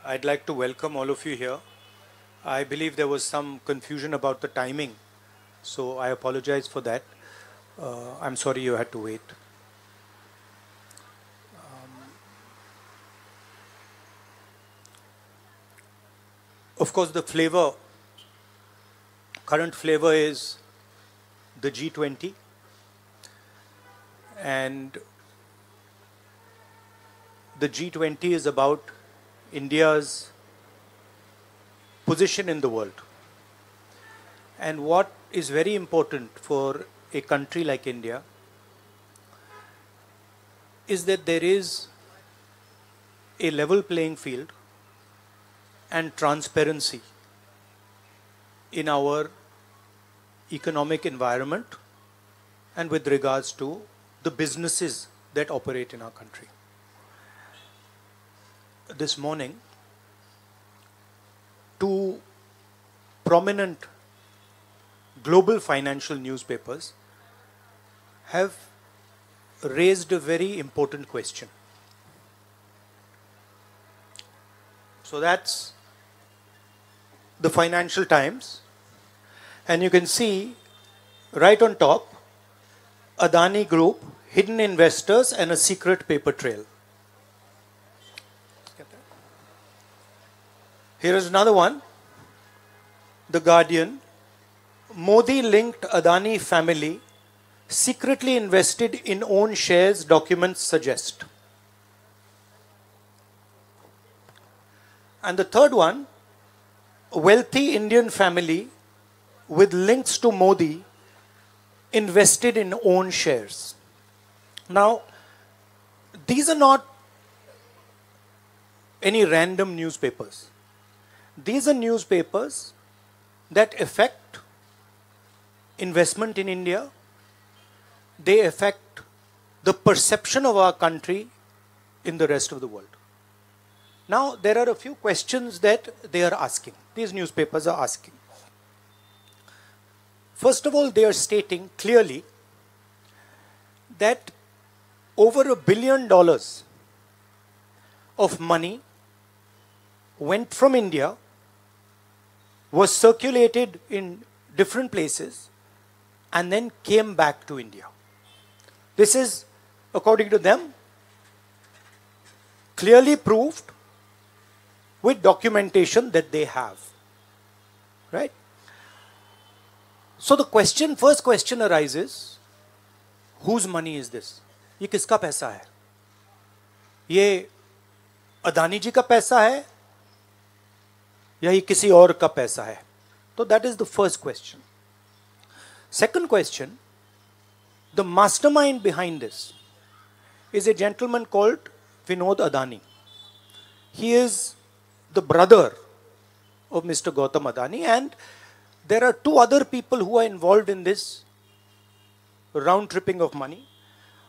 I'd like to welcome all of you here. I believe there was some confusion about the timing, so I apologize for that. I'm sorry you had to wait. Of course, the flavor, current flavor is the G20, and the G20 is about India's position in the world. And what is very important for a country like India is that there is a level playing field and transparency in our economic environment and with regards to the businesses that operate in our country. This morning, two prominent global financial newspapers have raised a very important question. So that's the Financial Times, and you can see right on top, Adani Group, hidden investors and a secret paper trail. Here is another one, The Guardian, Modi-linked Adani family secretly invested in own shares, documents suggest. And the third one, a wealthy Indian family with links to Modi invested in own shares. Now, these are not any random newspapers. These are newspapers that affect investment in India. They affect the perception of our country in the rest of the world. Now, there are a few questions that they are asking. These newspapers are asking. First of all, they are stating clearly that over $1 billion of money went from India, was circulated in different places, and then came back to India. This is, according to them, clearly proved with documentation that they have. Right? So the question, first question arises, whose money is this? ये किसका पैसा है? ये अदानी जी का पैसा है या ये किसी और का पैसा है? So that is the first question. Second question, the mastermind behind this is a gentleman called Vinod Adani. He is the brother of Mr. Gautam Adani, and there are two other people who are involved in this round tripping of money.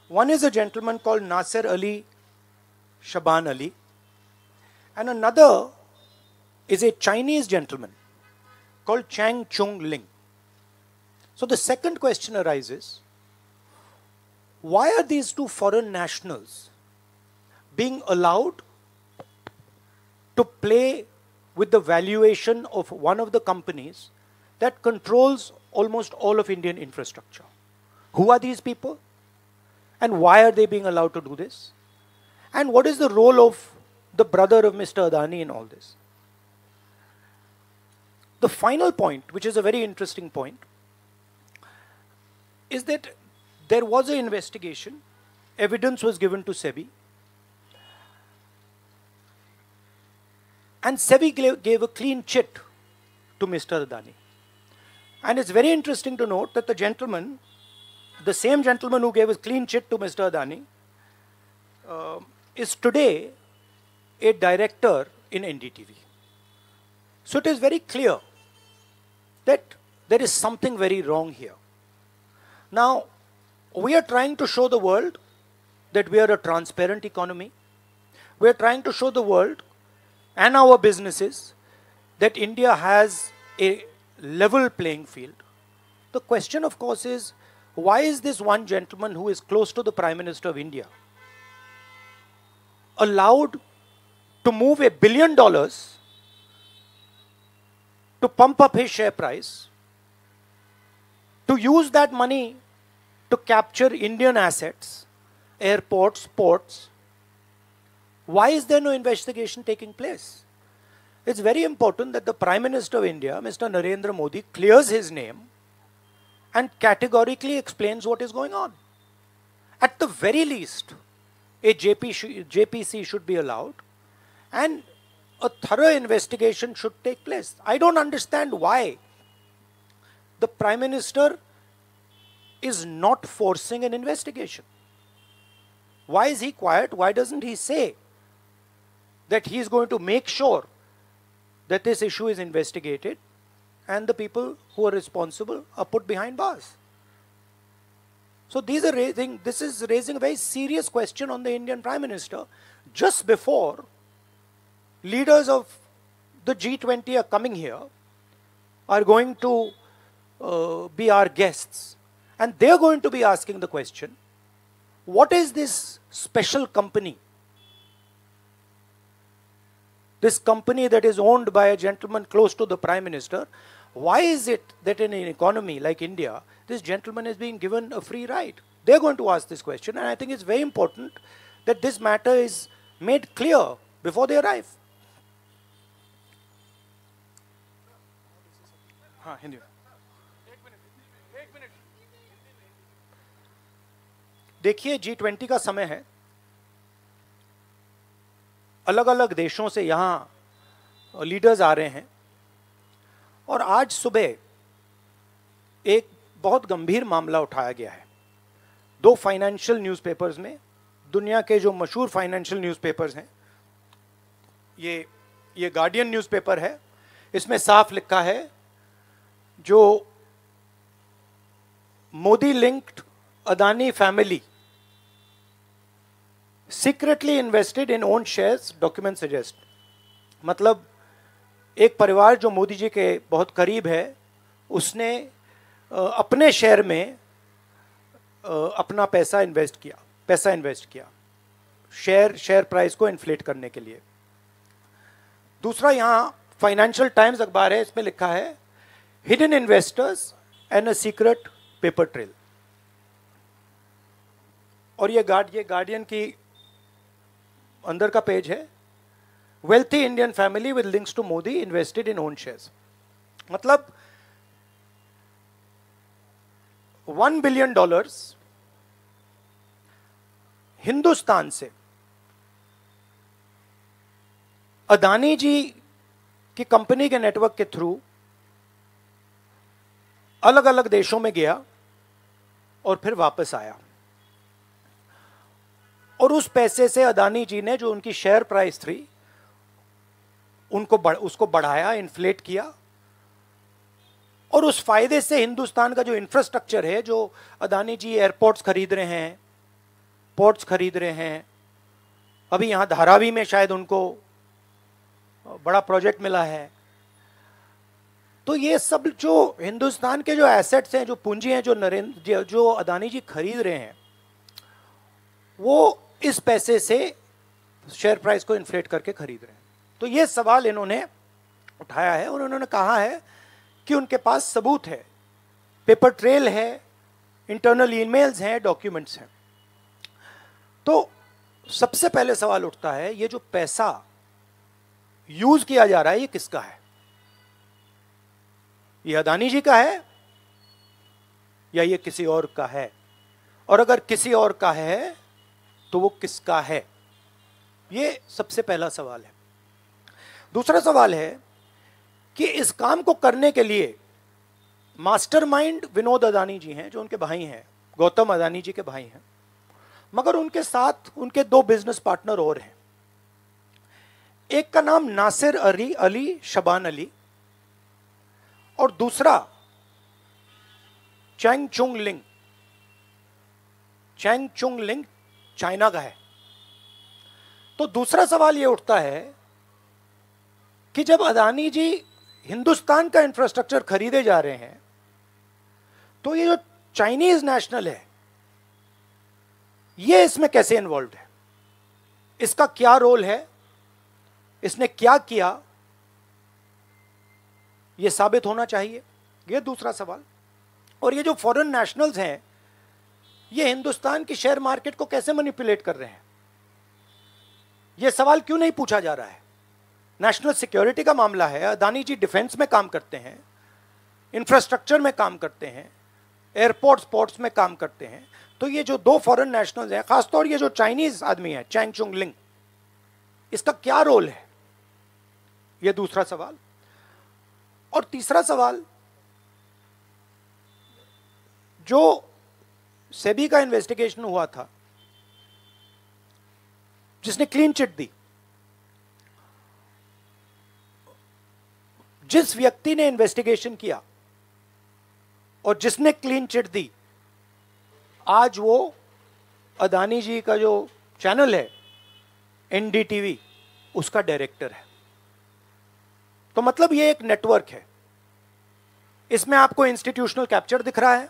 One is a gentleman called Nasser Ali Shaban Ali, and another is a Chinese gentleman called Chang Chung Ling. So the second question arises, why are these two foreign nationals being allowed to play with the valuation of one of the companies that controls almost all of Indian infrastructure? Who are these people? And why are they being allowed to do this? And what is the role of the brother of Mr. Adani in all this? The final point, which is a very interesting point, is that there was an investigation, evidence was given to SEBI, and SEBI gave a clean chit to Mr. Adani. And it's very interesting to note that the gentleman, the same gentleman who gave a clean chit to Mr. Adani, is today a director in NDTV. So it is very clear that there is something very wrong here. Now, we are trying to show the world that we are a transparent economy. We are trying to show the world and our businesses that India has a level playing field. The question, of course, is why is this one gentleman who is close to the Prime Minister of India allowed to move $1 billion to pump up his share price, to use that money to capture Indian assets, airports, ports. Why is there no investigation taking place? It's very important that the Prime Minister of India, Mr. Narendra Modi, clears his name and categorically explains what is going on. At the very least, a JPC should be allowed and a thorough investigation should take place. I don't understand why the Prime Minister is not forcing an investigation. Why is he quiet? Why doesn't he say that he is going to make sure that this issue is investigated and the people who are responsible are put behind bars? So this is raising a very serious question on the Indian Prime Minister just before leaders of the G20 are coming here, are going to be our guests, and they're going to be asking the question, what is this special company? This company that is owned by a gentleman close to the Prime Minister, why is it that in an economy like India, this gentleman is being given a free ride? They're going to ask this question, and I think it's very important that this matter is made clear before they arrive. Hindi में देखिए, G20 का समय है, अलग अलग देशों से यहाँ लीडर्स आ रहे हैं, और आज सुबह एक बहुत गंभीर मामला उठाया गया है। 2 फाइनेंशियल न्यूज़पेपर्स में, दुनिया के जो मशहूर फाइनेंशियल न्यूज़पेपर्स हैं, ये गार्डियन न्यूज़पेपर है, इसमें साफ लिखा है जो Modi linked Adani family secretly invested in own shares, document suggest. मतलब एक परिवार जो मोदी जी के बहुत करीब है, उसने अपने शेयर में अपना पैसा इन्वेस्ट किया शेयर प्राइस को इन्फ्लेट करने के लिए। दूसरा, यहाँ फाइनेंशियल टाइम्स अखबार है, इसमें लिखा है hidden investors and a secret paper trail. और ये गार्डियन की अंदर का पेज है, wealthy Indian family with links to Modi invested in own shares. मतलब $1 बिलियन हिंदुस्तान से अदानी जी की कंपनी के नेटवर्क के थ्रू अलग अलग देशों में गया और फिर वापस आया, और उस पैसे से अदानी जी ने जो उनकी शेयर प्राइस थी उसको बढ़ाया, इन्फ्लेट किया, और उस फायदे से हिंदुस्तान का जो इंफ्रास्ट्रक्चर है, जो अदानी जी एयरपोर्ट्स खरीद रहे हैं, पोर्ट्स खरीद रहे हैं, अभी यहाँ धारावी में शायद उनको बड़ा प्रोजेक्ट मिला है, तो ये सब जो हिंदुस्तान के जो एसेट्स हैं, जो पूंजी हैं, जो अदानी जी खरीद रहे हैं, वो इस पैसे से शेयर प्राइस को इन्फ्लेट करके खरीद रहे हैं। तो ये सवाल इन्होंने उठाया है, और उन्होंने कहा है कि उनके पास सबूत है, पेपर ट्रेल है, इंटरनल ईमेल्स हैं, डॉक्यूमेंट्स हैं। तो सबसे पहले सवाल उठता है, ये जो पैसा यूज किया जा रहा है, ये किसका है? ये अदानी जी का है या ये किसी और का है? और अगर किसी और का है तो वो किसका है? ये सबसे पहला सवाल है। दूसरा सवाल है कि इस काम को करने के लिए मास्टरमाइंड विनोद अदानी जी हैं, जो उनके भाई हैं, गौतम अदानी जी के भाई हैं, मगर उनके साथ उनके 2 बिजनेस पार्टनर और हैं। एक का नाम नासिर अली शबान अली, और दूसरा चैंग चुंग लिंग चाइना का है। तो दूसरा सवाल यह उठता है कि जब अदानी जी हिंदुस्तान का इंफ्रास्ट्रक्चर खरीदे जा रहे हैं, तो ये जो चाइनीज नेशनल है, ये इसमें कैसे इन्वॉल्व है? इसका क्या रोल है? इसने क्या किया यह साबित होना चाहिए, यह दूसरा सवाल। और ये जो फॉरेन नेशनल्स हैं, ये हिंदुस्तान की शेयर मार्केट को कैसे मैनिपुलेट कर रहे हैं, यह सवाल क्यों नहीं पूछा जा रहा है? नेशनल सिक्योरिटी का मामला है, अदानी जी डिफेंस में काम करते हैं, इंफ्रास्ट्रक्चर में काम करते हैं, एयरपोर्ट स्पोर्ट्स में काम करते हैं। तो ये जो दो फॉरेन नेशनल्स हैं, खासतौर ये जो चाइनीज आदमी है चैंग चुंग लिंग, इसका क्या रोल है, यह दूसरा सवाल। और तीसरा सवाल, जो सेबी का इन्वेस्टिगेशन हुआ था जिसने क्लीन चिट दी, जिस व्यक्ति ने इन्वेस्टिगेशन किया और जिसने क्लीन चिट दी, आज वो अदानी जी का जो चैनल है एनडीटीवी, उसका डायरेक्टर है। तो मतलब ये एक नेटवर्क है। इसमें आपको इंस्टीट्यूशनल कैप्चर दिख रहा है,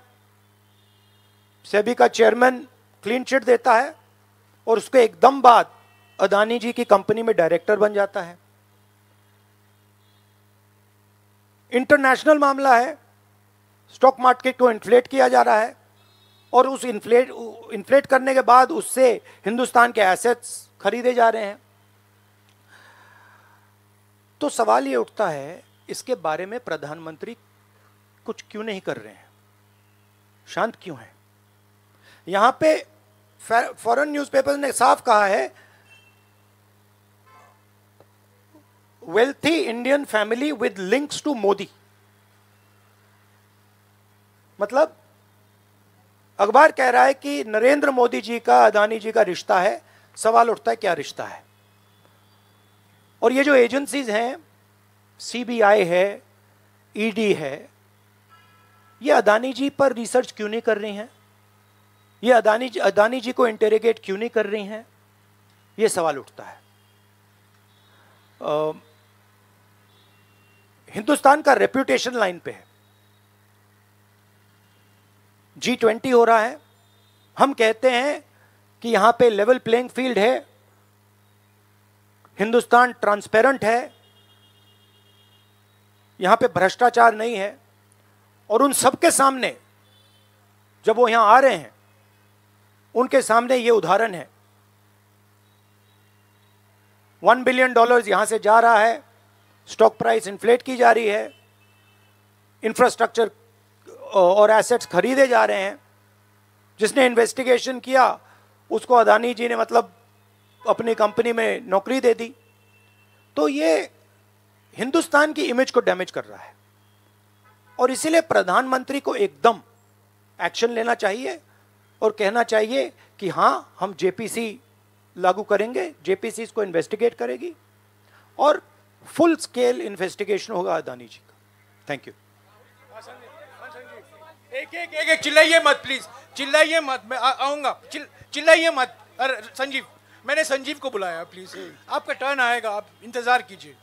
सेबी का चेयरमैन क्लीन चिट देता है और उसके एकदम बाद अदानी जी की कंपनी में डायरेक्टर बन जाता है। इंटरनेशनल मामला है, स्टॉक मार्केट को इन्फ्लेट किया जा रहा है और उस इन्फ्लेट करने के बाद उससे हिंदुस्तान के एसेट्स खरीदे जा रहे हैं। तो सवाल ये उठता है, इसके बारे में प्रधानमंत्री कुछ क्यों नहीं कर रहे हैं, शांत क्यों हैं? यहां पे फॉरेन न्यूज़पेपर्स ने साफ कहा है, wealthy Indian family with links to Modi. मतलब अखबार कह रहा है कि नरेंद्र मोदी जी का अदानी जी का रिश्ता है। सवाल उठता है क्या रिश्ता है? और ये जो एजेंसीज हैं, सीबीआई है, ईडी है, ये अदानी जी पर रिसर्च क्यों नहीं कर रही हैं? ये अदानी जी को इंटेरोगेट क्यों नहीं कर रही हैं? ये सवाल उठता है। हिंदुस्तान का रेप्यूटेशन लाइन पे है। G20 हो रहा है, हम कहते हैं कि यहां पे लेवल प्लेइंग फील्ड है, हिंदुस्तान ट्रांसपेरेंट है, यहां पे भ्रष्टाचार नहीं है। और उन सबके सामने जब वो यहां आ रहे हैं, उनके सामने ये उदाहरण है, $1 बिलियन यहां से जा रहा है, स्टॉक प्राइस इन्फ्लेट की जा रही है, इंफ्रास्ट्रक्चर और एसेट्स खरीदे जा रहे हैं। जिसने इन्वेस्टिगेशन किया उसको अदानी जी ने मतलब अपनी कंपनी में नौकरी दे दी। तो ये हिंदुस्तान की इमेज को डैमेज कर रहा है और इसीलिए प्रधानमंत्री को एकदम एक्शन लेना चाहिए और कहना चाहिए कि हां, हम जेपीसी लागू करेंगे, जेपीसी इसको इन्वेस्टिगेट करेगी और फुल स्केल इन्वेस्टिगेशन होगा अदानी जी का। Thank you. एक चिल्लाइए मत प्लीज, चिल्लाइए मत, मैं आऊंगा, चिल्लाइए मत। अरे संजीव, मैंने संजीव को बुलाया, प्लीज आपका टर्न आएगा, आप इंतजार कीजिए।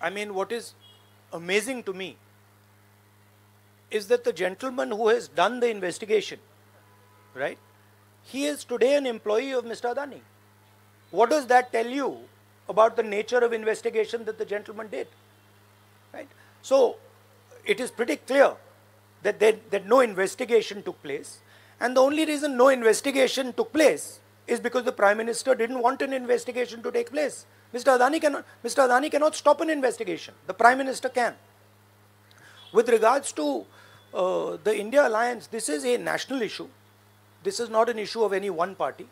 I mean, what is amazing to me is that the gentleman who has done the investigation, right, he is today an employee of Mr. Adani. What does that tell you about the nature of investigation that the gentleman did? Right? So, it is pretty clear that that no investigation took place, and the only reason no investigation took place is because the Prime Minister didn't want an investigation to take place. Mr. Adani cannot stop an investigation. The Prime Minister can. With regards to the India alliance, this is a national issue. This is not an issue of any one party.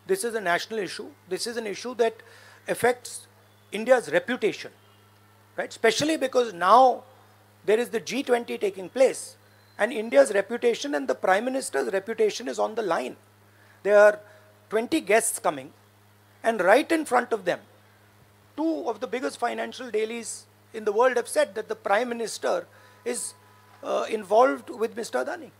This is a national issue. This is an issue that affects India's reputation, right? Especially because now there is the G20 taking place, and India's reputation and the Prime Minister's reputation is on the line. There are 20 guests coming, and right in front of them, two of the biggest financial dailies in the world have said that the Prime Minister is involved with Mr. Adani.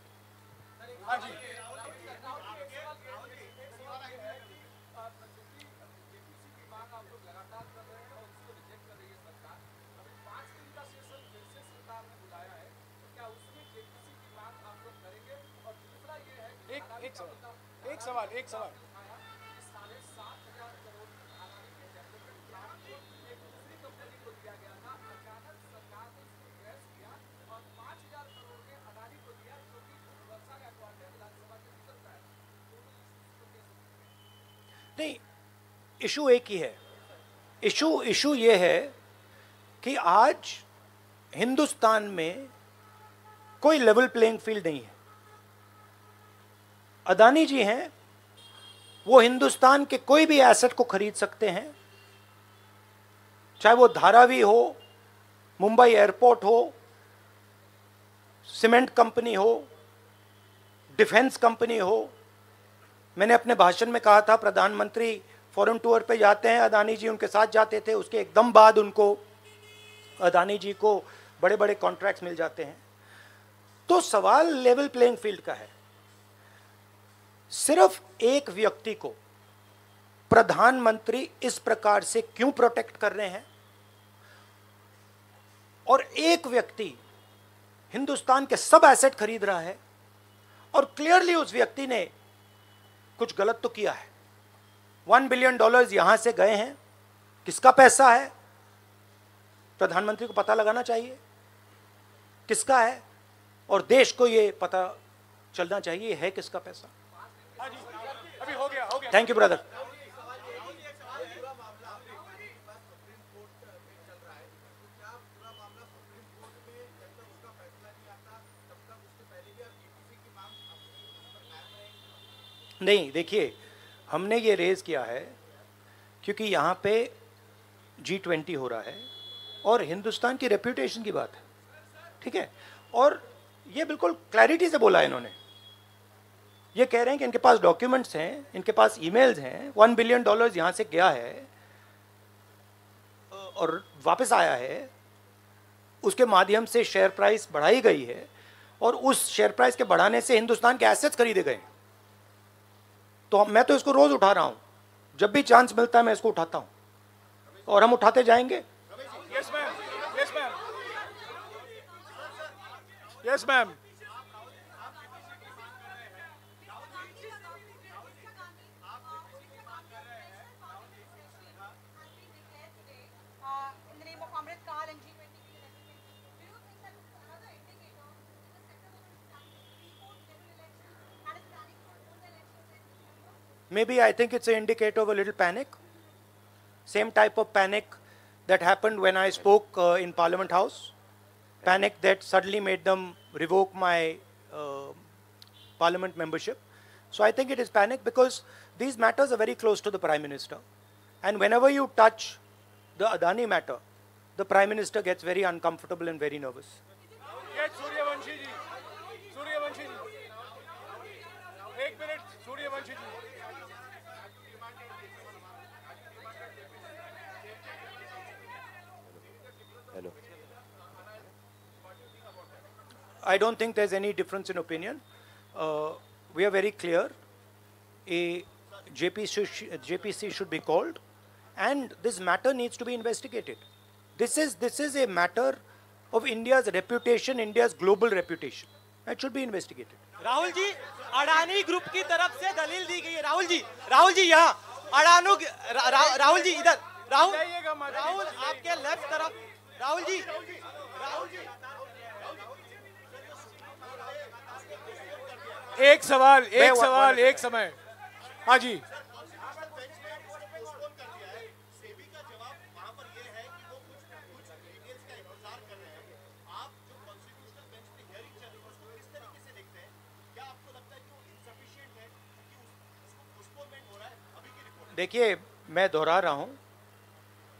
एक सवाल नहीं, issue एक ही है। Issue ये है कि आज हिंदुस्तान में कोई लेवल प्लेइंग फील्ड नहीं है। अदानी जी हैं, वो हिंदुस्तान के कोई भी एसेट को खरीद सकते हैं, चाहे वो धारावी हो, मुंबई एयरपोर्ट हो, सीमेंट कंपनी हो, डिफेंस कंपनी हो। मैंने अपने भाषण में कहा था प्रधानमंत्री फॉरेन टूर पे जाते हैं, अदानी जी उनके साथ जाते थे, उसके एकदम बाद उनको अदानी जी को बड़े बड़े कॉन्ट्रैक्ट्स मिल जाते हैं। तो सवाल लेवल प्लेइंग फील्ड का है। सिर्फ एक व्यक्ति को प्रधानमंत्री इस प्रकार से क्यों प्रोटेक्ट कर रहे हैं, और एक व्यक्ति हिंदुस्तान के सब एसेट खरीद रहा है, और क्लियरली उस व्यक्ति ने कुछ गलत तो किया है। $1 बिलियन यहां से गए हैं, किसका पैसा है? प्रधानमंत्री को पता लगाना चाहिए किसका है, और देश को यह पता चलना चाहिए है किसका पैसा। अभी हो गया। Thank you brother. नहीं, देखिए, हमने ये रेज किया है क्योंकि यहाँ पे G20 हो रहा है और हिंदुस्तान की रेप्यूटेशन की बात है, ठीक है। और ये बिल्कुल क्लैरिटी से बोला है इन्होंने। ये कह रहे हैं कि इनके पास डॉक्यूमेंट्स हैं, इनके पास ईमेल्स हैं, $1 बिलियन यहाँ से गया है और वापस आया है, उसके माध्यम से शेयर प्राइस बढ़ाई गई है, और उस शेयर प्राइस के बढ़ाने से हिंदुस्तान के एसेट्स खरीदे गए। तो मैं तो इसको रोज उठा रहा हूं, जब भी चांस मिलता है मैं इसको उठाता हूं, और हम उठाते जाएंगे। Yes ma'am, yes ma'am, yes ma'am. Maybe I think it's an indicator of a little panic. Same type of panic that happened when I spoke in Parliament House. Panic that suddenly made them revoke my Parliament membership. So I think it is panic because these matters are very close to the Prime Minister. And whenever you touch the Adani matter, the Prime Minister gets very uncomfortable and very nervous. Yes, Suryavanshi ji. Suryavanshi ji. 1 minute, Suryavanshi ji. Hello. I don't think there's any difference in opinion. We are very clear. A JPC should be called, and this matter needs to be investigated. This is a matter of India's reputation, India's global reputation. That should be investigated. Rahul ji, Adani group की तरफ से दलील दी गई है। राहुल जी यहाँ, राहुल जी इधर, राहुल आपके left तरफ, राहुल जी। एक सवाल एक समय। हाँ जी। देखिए, मैं दोहरा रहा हूं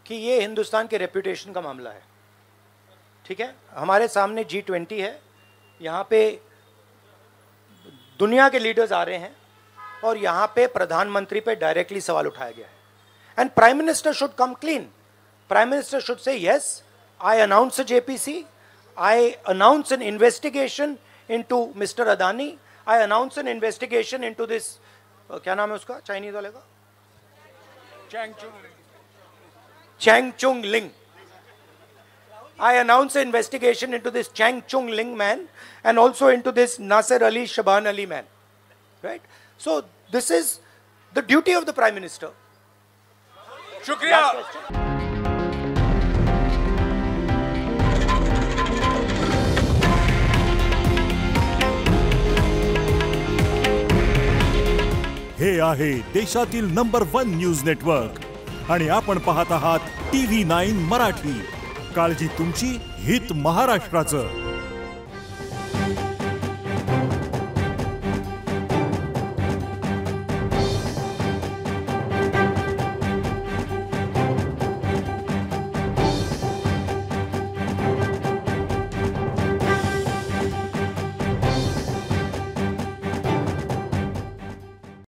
कि ये हिंदुस्तान के रेपुटेशन का मामला है, ठीक है। हमारे सामने G20 है, यहाँ पे दुनिया के लीडर्स आ रहे हैं और यहाँ पे प्रधानमंत्री पे डायरेक्टली सवाल उठाया गया है। And prime minister should come clean. Prime Minister should say, yes, I announce a JPC, I announce an investigation into Mr. Adani, I announce an investigation into this, क्या नाम है उसका Chinese वाले का? Chang Chung Ling. I announce an investigation into this Chang Chung Ling man and also into this Nasser Ali Shaban Ali man. Right? So this is the duty of the Prime Minister. Shukriya. हे आहे देशातील number 1 news network आणि आपण पाहत आहात TV9 Marathi. काळजी तुमची, हित महाराष्ट्राचं.